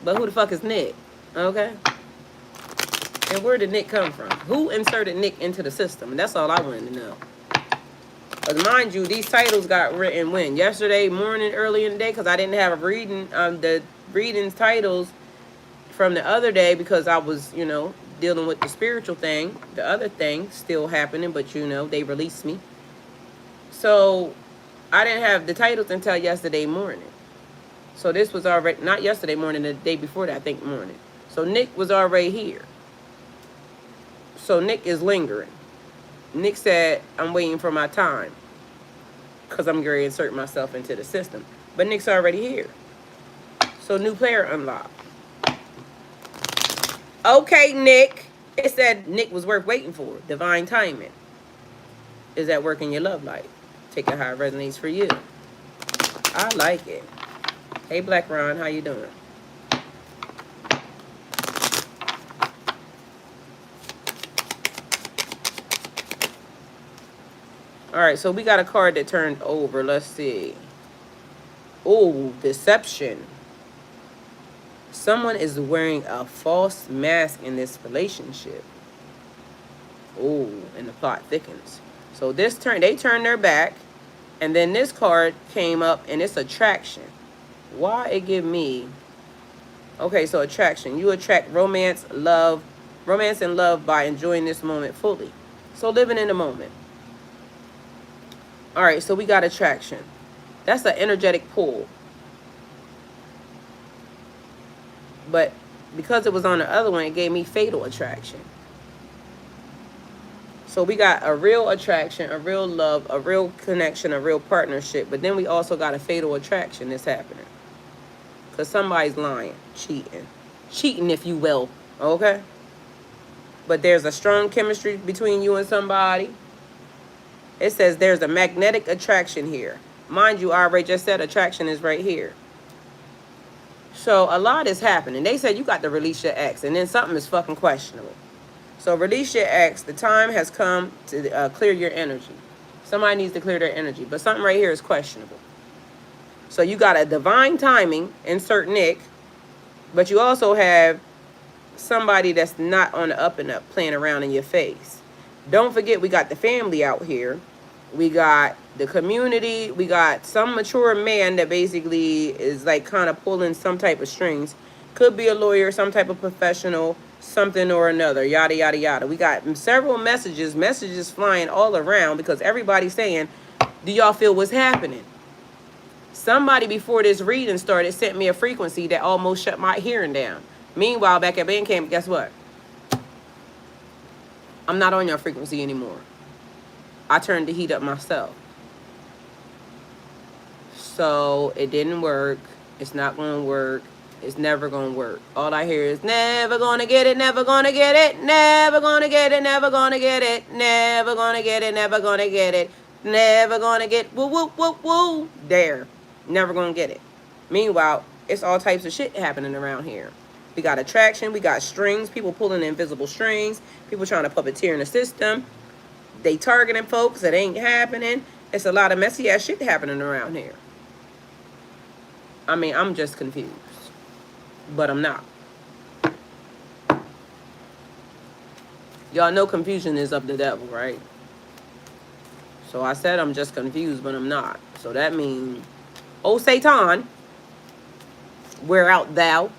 But who the fuck is Nick? Okay? And where did Nick come from? Who inserted Nick into the system? And that's all I wanted to know. Because mind you, these titles got written when? Yesterday morning, early in the day, because I didn't have a reading, the readings titles from the other day because I was, you know, dealing with the spiritual thing. The other thing still happening, but you know, they released me. So I didn't have the titles until yesterday morning. So this was already, not yesterday morning, the day before that, I think morning. So Nick was already here. So Nick is lingering. Nick said, I'm waiting for my time. because I'm going to insert myself into the system. But Nick's already here. So new player unlocked. Okay, Nick. It said Nick was worth waiting for. Divine timing. Is that work in your love life? Take it how it resonates for you. I like it. Hey, Black Ron, how you doing? All right, so we got a card that turned over. Let's see. Oh, deception. Someone is wearing a false mask in this relationship. Oh, and the plot thickens. So this turn, they turned their back, and then this card came up, and it's attraction. Why it give me? Okay, so attraction. You attract romance and love by enjoying this moment fully. So living in the moment. All right, so we got attraction. That's an energetic pull. But because it was on the other one, it gave me fatal attraction. So we got a real attraction, a real love, a real connection, a real partnership. But then we also got a fatal attraction that's happening. Because somebody's lying, cheating, if you will. Okay? But there's a strong chemistry between you and somebody. It says there's a magnetic attraction here. Mind you, I already just said attraction is right here. So a lot is happening. They said you got to release your ex, and then something is fucking questionable. So release your ex. The time has come to clear your energy. Somebody needs to clear their energy. But something right here is questionable. So you got a divine timing, insert Nick. But you also have somebody that's not on the up and up playing around in your face. Don't forget we got the family out here. We got the community. We got some mature man that basically is like kind of pulling some type of strings. Could be a lawyer, some type of professional, something or another, yada, yada, yada. We got several messages flying all around because everybody's saying, do y'all feel what's happening? Somebody before this reading started sent me a frequency that almost shut my hearing down. Meanwhile, back at band camp, guess what? I'm not on your frequency anymore. I turned the heat up myself. So it didn't work. It's not going to work. It's never going to work. All I hear is never going to get it, never going to get it, never going to get it, never going to get it, never going to get it, never going to get it, never going to get, woo, woo, woo, woo, there. Never going to get it. Meanwhile, it's all types of shit happening around here. We got attraction. We got strings. People pulling invisible strings. People trying to puppeteer in the system. They targeting folks that ain't happening. It's a lot of messy ass shit happening around here. I mean, I'm just confused. But I'm not. Y'all know confusion is of the devil, right? So I said I'm just confused, but I'm not. So that means, oh Satan, where art thou?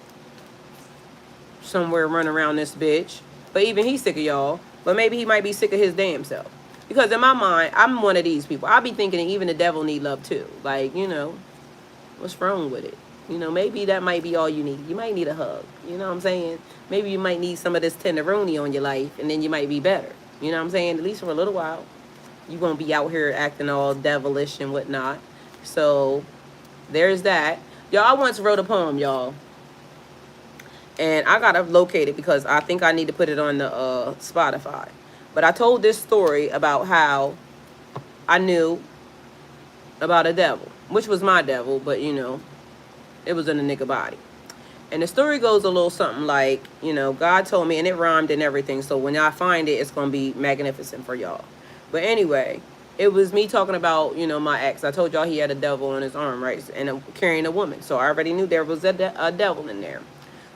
Somewhere running around this bitch. But even he's sick of y'all. But maybe he might be sick of his damn self. Because in my mind, I'm one of these people. I be thinking that even the devil need love too. Like, you know, what's wrong with it? You know, maybe that might be all you need. You might need a hug. You know what I'm saying? Maybe you might need some of this tenderoni on your life, and then you might be better. You know what I'm saying? At least for a little while. You won't be out here acting all devilish and whatnot. So, there's that. Y'all, I once wrote a poem, y'all. And I got to locate it because I think I need to put it on the Spotify. But I told this story about how I knew about a devil, which was my devil, but, you know, it was in a nigga body. And the story goes a little something like, you know, God told me, and it rhymed and everything. So when y'all find it, it's going to be magnificent for y'all. But anyway, it was me talking about, you know, my ex. I told y'all he had a devil on his arm, right? And carrying a woman. So I already knew there was a devil in there.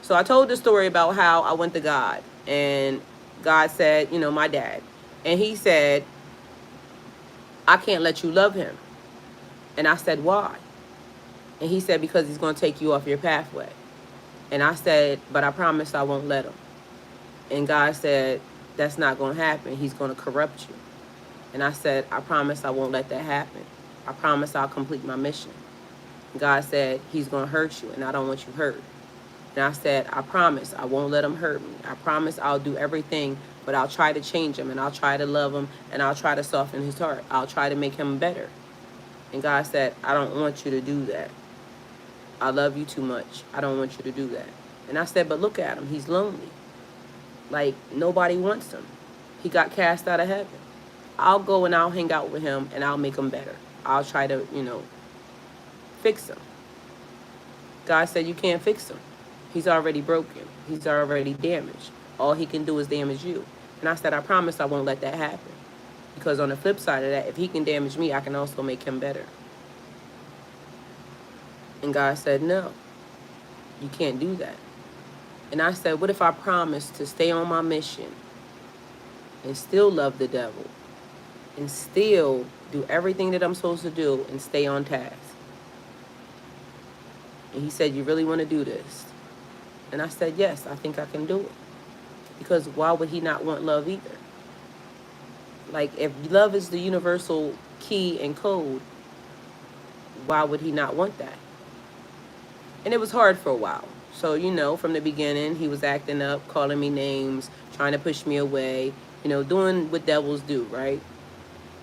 So I told the story about how I went to God. And God said, you know, my dad. And he said, I can't let you love him. And I said, why? And he said, because he's going to take you off your pathway. And I said, but I promise I won't let him. And God said, that's not going to happen. He's going to corrupt you. And I said, I promise I won't let that happen. I promise I'll complete my mission. God said, he's going to hurt you, and I don't want you hurt. And I said, I promise I won't let him hurt me. I promise I'll do everything, but I'll try to change him, and I'll try to love him, and I'll try to soften his heart. I'll try to make him better. And God said, I don't want you to do that. I love you too much. I don't want you to do that. And I said, but look at him. He's lonely. Like, nobody wants him. He got cast out of heaven. I'll go and I'll hang out with him and I'll make him better. I'll try to, fix him. God said, you can't fix him. He's already broken. He's already damaged. All he can do is damage you. And I said, I promise I won't let that happen. Because on the flip side of that, if he can damage me, I can also make him better. And God said, no, you can't do that. And I said, what if I promise to stay on my mission and still love the devil and still do everything that I'm supposed to do and stay on task? And he said, you really want to do this? And I said, yes, I think I can do it. Because why would he not want love either? Like, if love is the universal key and code, why would he not want that? And it was hard for a while. So, from the beginning, he was acting up, calling me names, trying to push me away, doing what devils do, right?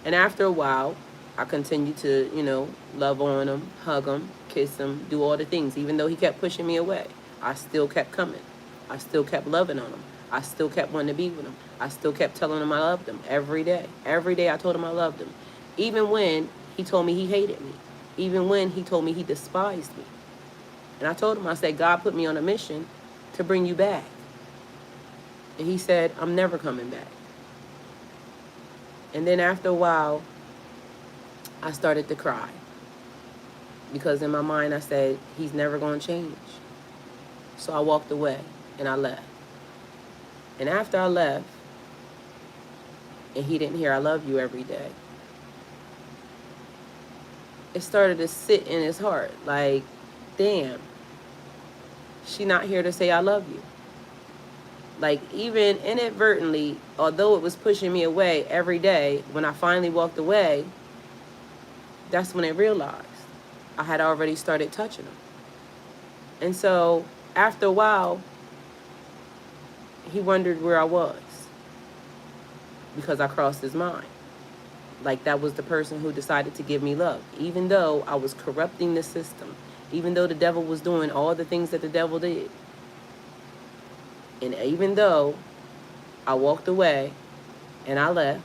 And after a while, I continued to, love on him, hug him, kiss him, do all the things. Even though he kept pushing me away, I still kept coming. I still kept loving on him. I still kept wanting to be with him. I still kept telling him I loved him every day. Every day I told him I loved him. Even when he told me he hated me. Even when he told me he despised me. And I told him, I said, God put me on a mission to bring you back. And he said, I'm never coming back. And then after a while, I started to cry. Because in my mind, I said, he's never going to change. So I walked away and I left. And after I left, and he didn't hear I love you every day, it started to sit in his heart. Like, damn, she not here to say I love you. Like, even inadvertently, although it was pushing me away every day, when I finally walked away, that's when I realized I had already started touching him. And so after a while, he wondered where I was because I crossed his mind. Like, that was the person who decided to give me love, even though I was corrupting the system, even though the devil was doing all the things that the devil did. And even though I walked away and I left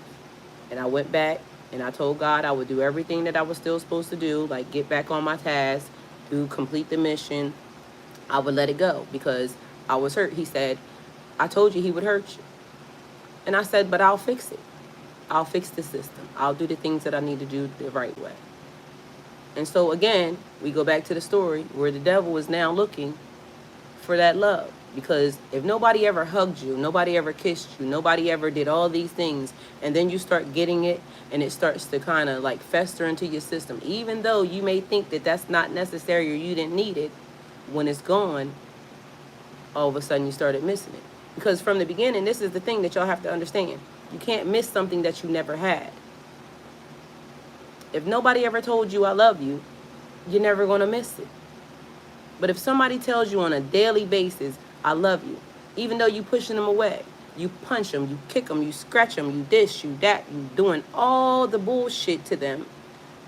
and I went back and I told God I would do everything that I was still supposed to do, like get back on my task, complete the mission, I would let it go because I was hurt. He said, I told you he would hurt you. And I said, but I'll fix it. I'll fix the system. I'll do the things that I need to do the right way. And so again, we go back to the story where the devil is now looking for that love. Because if nobody ever hugged you, nobody ever kissed you, nobody ever did all these things, and then you start getting it and it starts to kind of like fester into your system, even though you may think that that's not necessary or you didn't need it, when it's gone, all of a sudden you started missing it. Because from the beginning, this is the thing that y'all have to understand. You can't miss something that you never had. If nobody ever told you I love you, you're never going to miss it. But if somebody tells you on a daily basis, I love you, even though you pushing them away, you punch them, you kick them, you scratch them, you this, you that, you doing all the bullshit to them,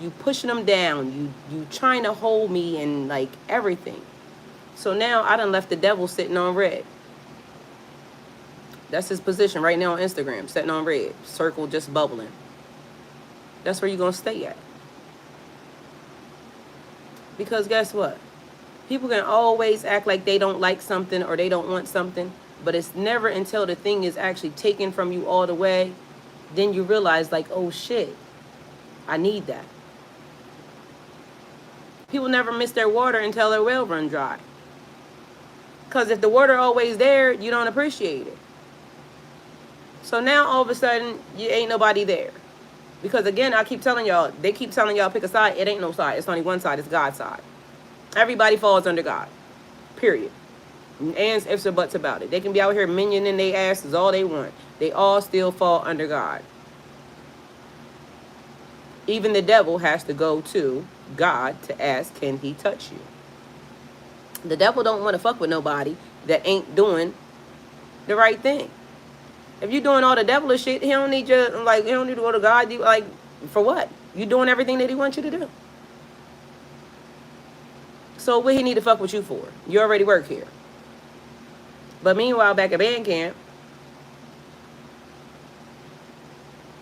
you pushing them down, you trying to hold me and like everything. So now I done left the devil sitting on red. That's his position right now on Instagram, sitting on red, circle just bubbling. That's where you're going to stay at. Because guess what? People can always act like they don't like something or they don't want something, but it's never until the thing is actually taken from you all the way, then you realize like, oh shit, I need that. People never miss their water until their well run dry. Because if the water always there, you don't appreciate it. So now all of a sudden, you ain't nobody there. Because again, I keep telling y'all, they keep telling y'all pick a side. It ain't no side. It's only one side. It's God's side. Everybody falls under God. Period. Ands, ifs, or buts about it. They can be out here minioning their asses all they want. They all still fall under God. Even the devil has to go to God to ask, can he touch you? The devil don't want to fuck with nobody that ain't doing the right thing. If you're doing all the devilish shit, he don't need you, like, he don't need to go to God. Like, for what? You doing everything that he wants you to do. So what he need to fuck with you for? You already work here. But meanwhile, back at band camp,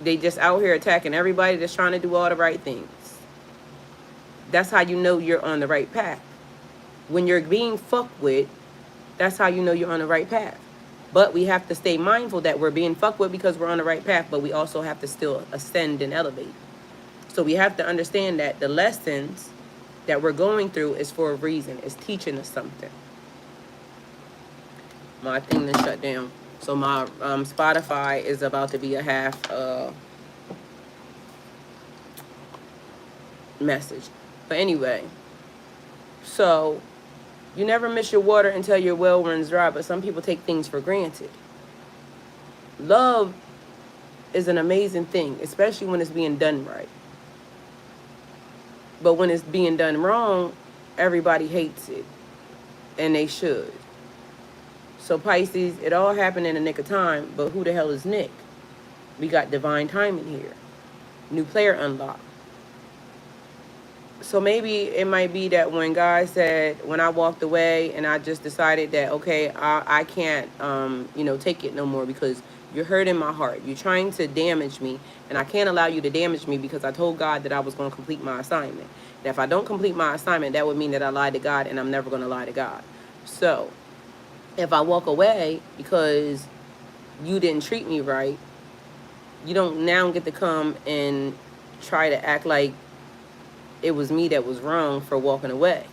they just out here attacking everybody that's trying to do all the right things. That's how you know you're on the right path. When you're being fucked with, that's how you know you're on the right path. But we have to stay mindful that we're being fucked with because we're on the right path, but we also have to still ascend and elevate. So we have to understand that the lessons that we're going through is for a reason. It's teaching us something. My thing then shut down. So my Spotify is about to be a half message. But anyway, so you never miss your water until your well runs dry, but some people take things for granted. Love is an amazing thing, especially when it's being done right. But when it's being done wrong, everybody hates it. And they should. So Pisces, it all happened in the nick of time, but who the hell is Nick? We got divine timing here. New player unlocked. So maybe it might be that when God said, when I walked away and I just decided that, okay, I can't, take it no more because you're hurting my heart. You're trying to damage me, and I can't allow you to damage me because I told God that I was going to complete my assignment. And if I don't complete my assignment, that would mean that I lied to God, and I'm never going to lie to God. So if I walk away because you didn't treat me right, you don't now get to come and try to act like it was me that was wrong for walking away.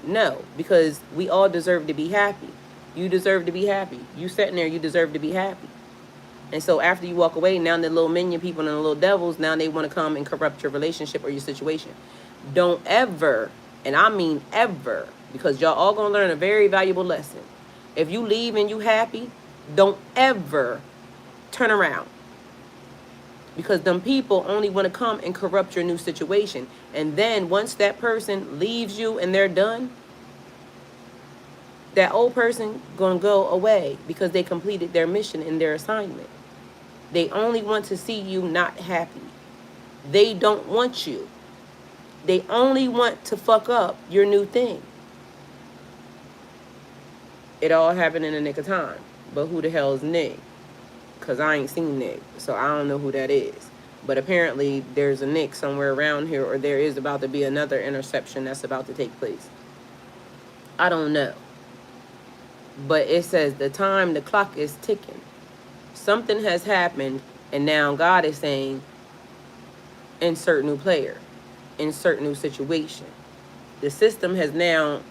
No, because we all deserve to be happy. You deserve to be happy. You sitting there, you deserve to be happy. And so after you walk away, now the little minion people and the little devils, now they want to come and corrupt your relationship or your situation. Don't ever, and I mean ever, because y'all all going to learn a very valuable lesson. If you leave and you happy, don't ever turn around. Because them people only want to come and corrupt your new situation. And then once that person leaves you and they're done, that old person going to go away because they completed their mission and their assignment. They only want to see you not happy. They don't want you. They only want to fuck up your new thing. It all happened in the nick of time. But who the hell is Nick? Because I ain't seen Nick, so I don't know who that is. But apparently there's a Nick somewhere around here, or there is about to be another interception that's about to take place. I don't know. But it says the clock is ticking. Something has happened, and now God is saying, insert new player, insert new situation. The system has now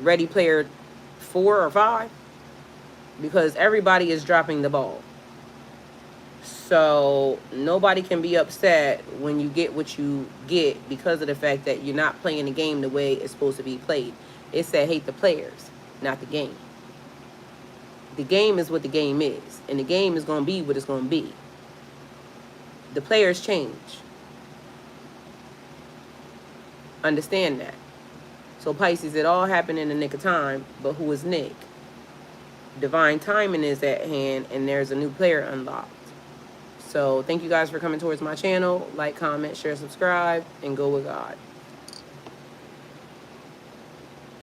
ready player 4 or 5, because everybody is dropping the ball. So nobody can be upset when you get what you get because of the fact that you're not playing the game the way it's supposed to be played. It said hate the players, not the game. The game is what the game is, and the game is going to be what it's going to be. The players change. Understand that. So Pisces, it all happened in the nick of time, but who is Nick? Divine timing is at hand, and there's a new player unlocked. So thank you guys for coming towards my channel. Like, comment, share, subscribe, and go with God.